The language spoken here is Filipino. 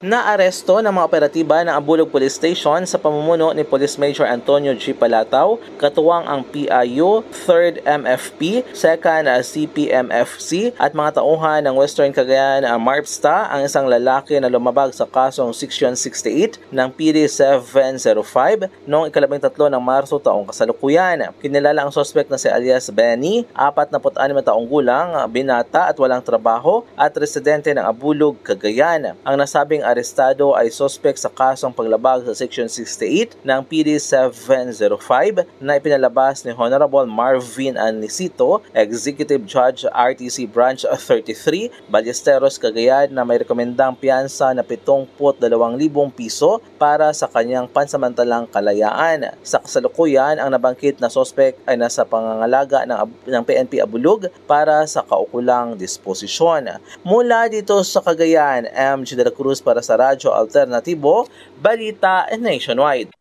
Naaresto ng mga operatiba ng Abulog Police Station sa pamumuno ni Police Major Antonio G. Palataw, katuwang ang PIU, 3rd MFP, 2nd CPMFC at mga tauhan ng Western Cagayan MARPSTA ang isang lalaki na lumabag sa kasong Section 68 ng PD 705 noong 13 ng Marso taong kasalukuyan. Kinilala ang suspect na si alias Benny, 46 na taong gulang, binata at walang trabaho at residente ng Abulog, Cagayan. Ang nasabing arestado ay suspect sa kasong paglabag sa Section 68 ng PD 705 na ipinalabas ni Honorable Marvin Anisito, Executive Judge RTC Branch 33, Ballesteros, Cagayan na may rekomendang piyansa na 72,000 piso para sa kanyang pansamantalang kalayaan. Sa kasalukuyan, ang nabangkit na suspect ay nasa pangangalaga ng PNP Abulog para sa kaukulang disposisyon. Mula dito sa Cagayan, MG de la Cruz para sa Radyo Alternatibo, Balita Nationwide.